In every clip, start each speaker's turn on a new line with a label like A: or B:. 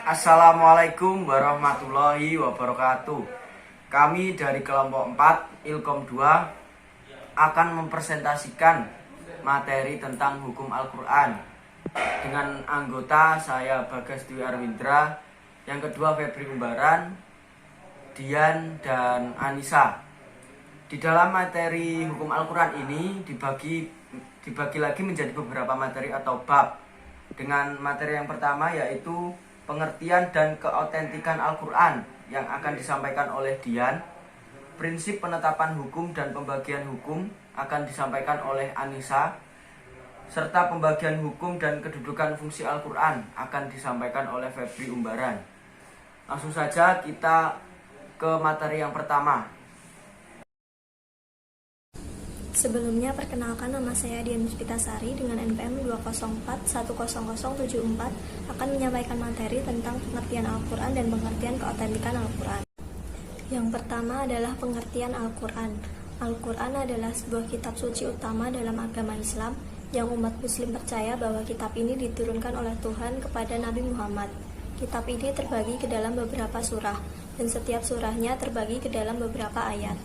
A: Assalamualaikum warahmatullahi wabarakatuh. Kami dari kelompok 4 Ilkom 2 akan mempresentasikan materi tentang hukum Al-Quran dengan anggota saya Bagas Dwi Arwindra, yang kedua Febri Umbaran, Dian, dan Anissa. Di dalam materi hukum Al-Quran ini dibagi lagi menjadi beberapa materi atau bab. Dengan materi yang pertama yaitu pengertian dan keautentikan Al-Quran yang akan disampaikan oleh Dian. Prinsip penetapan hukum dan pembagian hukum akan disampaikan oleh Anissa. Serta pembagian hukum dan kedudukan fungsi Al-Quran akan disampaikan oleh Febri Umbaran. Langsung saja kita ke materi yang pertama.
B: Sebelumnya, perkenalkan, nama saya Dian Puspitasari dengan NPM 204-10074 akan menyampaikan materi tentang pengertian Al-Quran dan pengertian keautentikan Al-Quran. Yang pertama adalah pengertian Al-Quran. Al-Quran adalah sebuah kitab suci utama dalam agama Islam yang umat muslim percaya bahwa kitab ini diturunkan oleh Tuhan kepada Nabi Muhammad. Kitab ini terbagi ke dalam beberapa surah, dan setiap surahnya terbagi ke dalam beberapa ayat.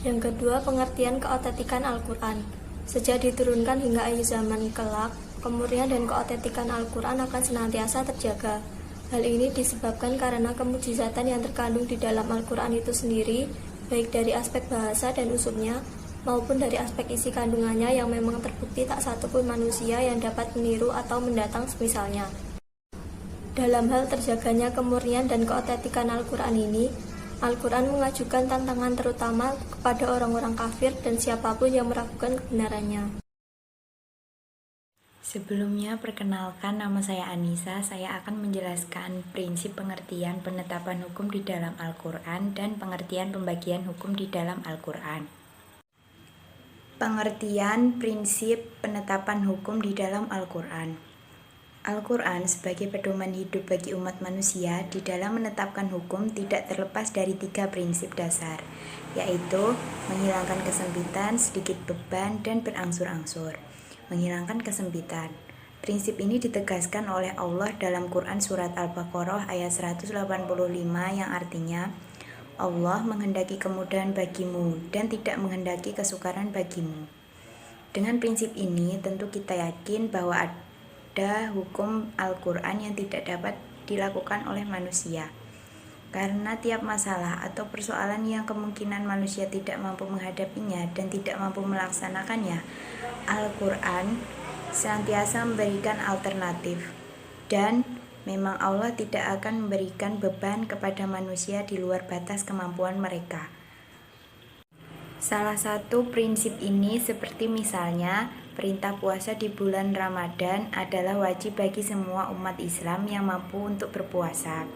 B: Yang kedua, pengertian keautentikan Al-Quran. Sejak diturunkan hingga akhir zaman kelak, kemurnian dan keautentikan Al-Quran akan senantiasa terjaga. Hal ini disebabkan karena kemujizatan yang terkandung di dalam Al-Quran itu sendiri, baik dari aspek bahasa dan usulnya, maupun dari aspek isi kandungannya yang memang terbukti tak satupun manusia yang dapat meniru atau mendatang semisalnya. Dalam hal terjaganya kemurnian dan keautentikan Al-Quran ini, Al-Quran mengajukan tantangan terutama kepada orang-orang kafir dan siapapun yang meragukan kebenarannya.
C: Sebelumnya, perkenalkan, nama saya Anissa. Saya akan menjelaskan prinsip pengertian penetapan hukum di dalam Al-Quran dan pengertian pembagian hukum di dalam Al-Quran. Pengertian prinsip penetapan hukum di dalam Al-Quran. Al-Quran sebagai pedoman hidup bagi umat manusia di dalam menetapkan hukum tidak terlepas dari 3 prinsip dasar, yaitu menghilangkan kesempitan, sedikit beban, dan berangsur-angsur. Menghilangkan kesempitan. Prinsip ini ditegaskan oleh Allah dalam Quran Surat Al-Baqarah ayat 185 yang artinya, Allah menghendaki kemudahan bagimu dan tidak menghendaki kesukaran bagimu. Dengan prinsip ini tentu kita yakin bahwa ada hukum Al-Quran yang tidak dapat dilakukan oleh manusia. Karena tiap masalah atau persoalan yang kemungkinan manusia tidak mampu menghadapinya dan tidak mampu melaksanakannya, Al-Quran senantiasa memberikan alternatif. Dan memang Allah tidak akan memberikan beban kepada manusia di luar batas kemampuan mereka. Salah satu prinsip ini seperti misalnya perintah puasa di bulan Ramadan adalah wajib bagi semua umat Islam yang mampu untuk berpuasa.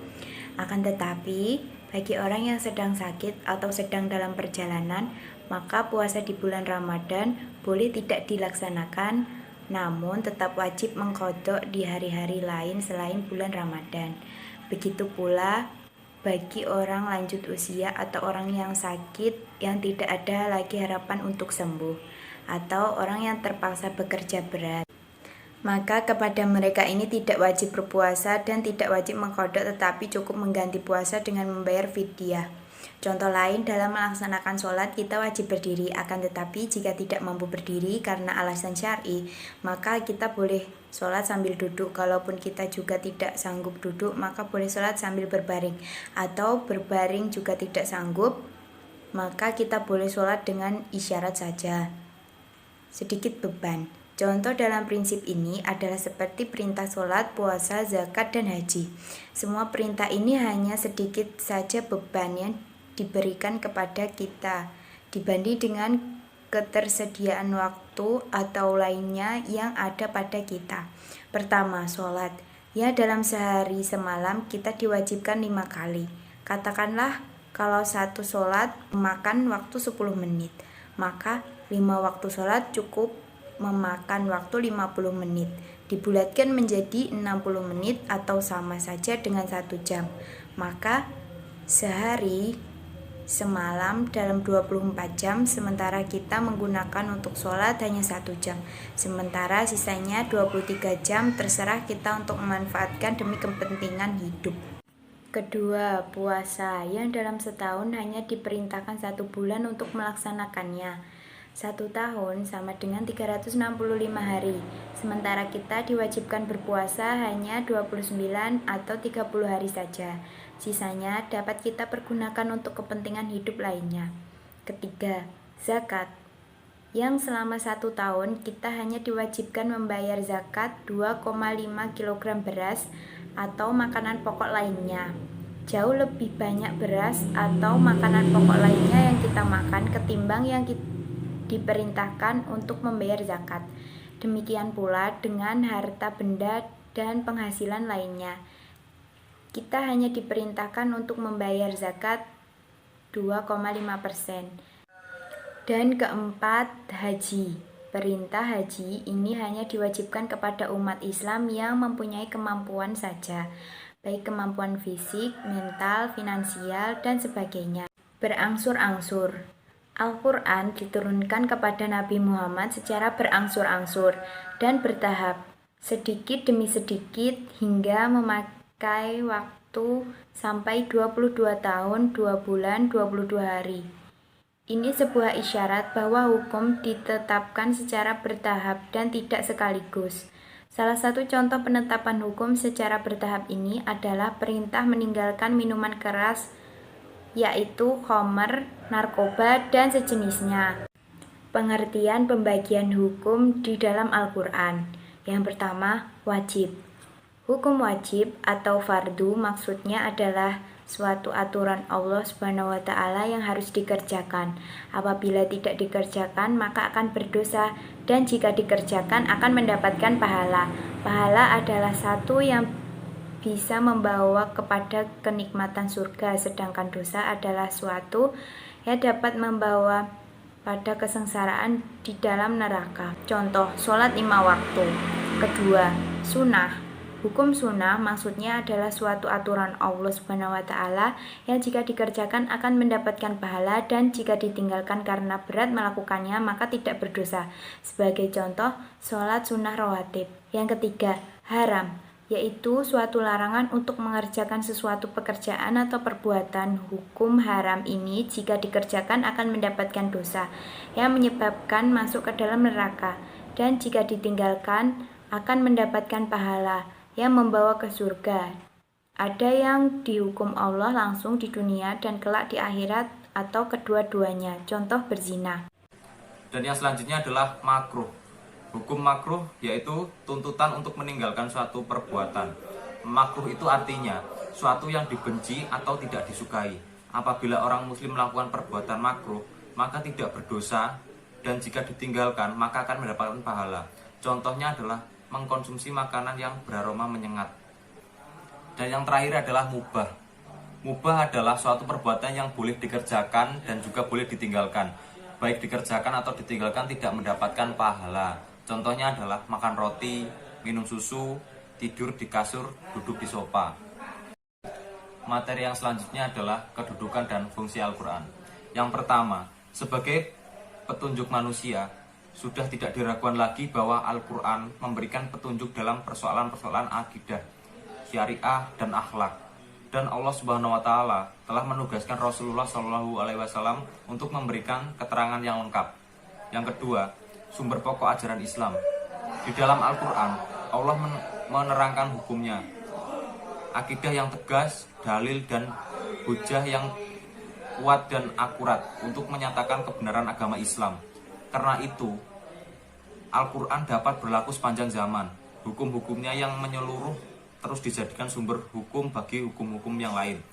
C: Akan tetapi, bagi orang yang sedang sakit atau sedang dalam perjalanan, maka puasa di bulan Ramadan boleh tidak dilaksanakan, namun tetap wajib mengqadha di hari-hari lain selain bulan Ramadan. Begitu pula bagi orang lanjut usia atau orang yang sakit yang tidak ada lagi harapan untuk sembuh, atau orang yang terpaksa bekerja berat. Maka kepada mereka ini tidak wajib berpuasa dan tidak wajib mengqadha, tetapi cukup mengganti puasa dengan membayar fidyah. Contoh lain, dalam melaksanakan sholat kita wajib berdiri, akan tetapi jika tidak mampu berdiri karena alasan syar'i, maka kita boleh sholat sambil duduk. Kalaupun kita juga tidak sanggup duduk, maka boleh sholat sambil berbaring, atau berbaring juga tidak sanggup, maka kita boleh sholat dengan isyarat saja. Sedikit beban. Contoh dalam prinsip ini adalah seperti perintah sholat, puasa, zakat, dan haji. Semua perintah ini hanya sedikit saja beban yang diberikan kepada kita dibanding dengan ketersediaan waktu atau lainnya yang ada pada kita. Pertama, sholat. Ya, dalam sehari semalam kita diwajibkan 5 kali. Katakanlah kalau satu sholat memakan waktu 10 menit, maka 5 waktu sholat cukup memakan waktu 50 menit. Dibulatkan menjadi 60 menit atau sama saja dengan 1 jam. Maka sehari semalam dalam 24 jam, sementara kita menggunakan untuk sholat hanya 1 jam. Sementara sisanya 23 jam terserah kita untuk memanfaatkan demi kepentingan hidup. Kedua, puasa yang dalam setahun hanya diperintahkan 1 bulan untuk melaksanakannya. 1 tahun sama dengan 365 hari, sementara kita diwajibkan berpuasa hanya 29 atau 30 hari saja. Sisanya dapat kita pergunakan untuk kepentingan hidup lainnya. Ketiga, zakat. Yang selama 1 tahun kita hanya diwajibkan membayar zakat 2,5 kg beras atau makanan pokok lainnya. Jauh lebih banyak beras atau makanan pokok lainnya yang kita makan ketimbang yang diperintahkan untuk membayar zakat. Demikian pula dengan harta benda dan penghasilan lainnya. Kita hanya diperintahkan untuk membayar zakat 2,5%. Dan keempat, haji. Perintah haji ini hanya diwajibkan kepada umat Islam yang mempunyai kemampuan saja, baik kemampuan fisik, mental, finansial, dan sebagainya. Berangsur-angsur. Al-Quran diturunkan kepada Nabi Muhammad secara berangsur-angsur dan bertahap, sedikit demi sedikit hingga memakai waktu sampai 22 tahun, 2 bulan, 22 hari. Ini sebuah isyarat bahwa hukum ditetapkan secara bertahap dan tidak sekaligus. Salah satu contoh penetapan hukum secara bertahap ini adalah perintah meninggalkan minuman keras, yaitu khamr, narkoba, dan sejenisnya. Pengertian pembagian hukum di dalam Al-Quran. Yang pertama, wajib. Hukum wajib atau fardu maksudnya adalah suatu aturan Allah Subhanahu wa Ta'ala yang harus dikerjakan. Apabila tidak dikerjakan, maka akan berdosa, dan jika dikerjakan akan mendapatkan pahala. Pahala adalah satu yang bisa membawa kepada kenikmatan surga, sedangkan dosa adalah suatu yang dapat membawa pada kesengsaraan di dalam neraka. Contoh, sholat 5 waktu. Kedua, sunnah. Hukum sunnah maksudnya adalah suatu aturan Allah Subhanahu wa Ta'ala yang jika dikerjakan akan mendapatkan pahala, dan jika ditinggalkan karena berat melakukannya maka tidak berdosa. Sebagai contoh, sholat sunnah rawatib. Yang ketiga, haram, yaitu suatu larangan untuk mengerjakan sesuatu pekerjaan atau perbuatan. Hukum haram ini jika dikerjakan akan mendapatkan dosa yang menyebabkan masuk ke dalam neraka, dan jika ditinggalkan akan mendapatkan pahala yang membawa ke surga. Ada yang dihukum Allah langsung di dunia dan kelak di akhirat, atau kedua-duanya. Contoh, berzina.
D: Dan yang selanjutnya adalah makruh. Hukum makruh yaitu tuntutan untuk meninggalkan suatu perbuatan. Makruh itu artinya suatu yang dibenci atau tidak disukai. Apabila orang muslim melakukan perbuatan makruh, maka tidak berdosa, dan jika ditinggalkan maka akan mendapatkan pahala. Contohnya adalah mengkonsumsi makanan yang beraroma menyengat. Dan yang terakhir adalah mubah. Mubah adalah suatu perbuatan yang boleh dikerjakan dan juga boleh ditinggalkan. Baik dikerjakan atau ditinggalkan tidak mendapatkan pahala. Contohnya adalah makan roti, minum susu, tidur di kasur, duduk di sofa. Materi yang selanjutnya adalah kedudukan dan fungsi Al-Quran. Yang pertama, sebagai petunjuk manusia, sudah tidak diragukan lagi bahwa Al-Quran memberikan petunjuk dalam persoalan-persoalan akidah, syariah, dan akhlak. Dan Allah Subhanahu wa Ta'ala telah menugaskan Rasulullah SAW untuk memberikan keterangan yang lengkap. Yang kedua, sumber pokok ajaran Islam. Di dalam Al-Quran, Allah menerangkan hukumnya, akidah yang tegas, dalil dan hujah yang kuat dan akurat untuk menyatakan kebenaran agama Islam. Karena itu, Al-Quran dapat berlaku sepanjang zaman. Hukum-hukumnya yang menyeluruh terus dijadikan sumber hukum bagi hukum-hukum yang lain.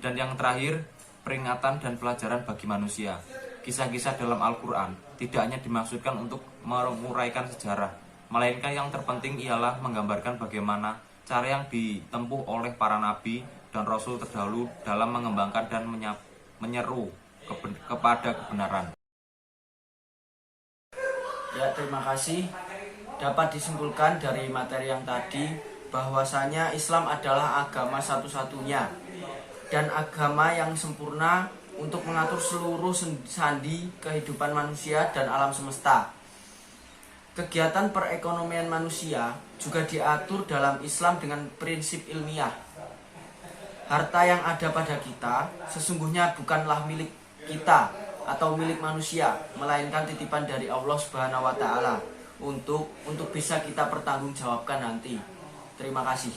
D: Dan yang terakhir, peringatan dan pelajaran bagi manusia. Kisah-kisah dalam Al-Quran tidak hanya dimaksudkan untuk menguraikan sejarah, melainkan yang terpenting ialah menggambarkan bagaimana cara yang ditempuh oleh para nabi dan rasul terdahulu dalam mengembangkan dan menyeru kepada kebenaran.
A: Ya, terima kasih. Dapat disimpulkan dari materi yang tadi bahwasanya Islam adalah agama satu-satunya dan agama yang sempurna untuk mengatur seluruh sandi kehidupan manusia dan alam semesta. Kegiatan perekonomian manusia juga diatur dalam Islam dengan prinsip ilmiah. Harta yang ada pada kita sesungguhnya bukanlah milik kita atau milik manusia, melainkan titipan dari Allah Subhanahu wa taala untuk bisa kita pertanggungjawabkan nanti. Terima kasih.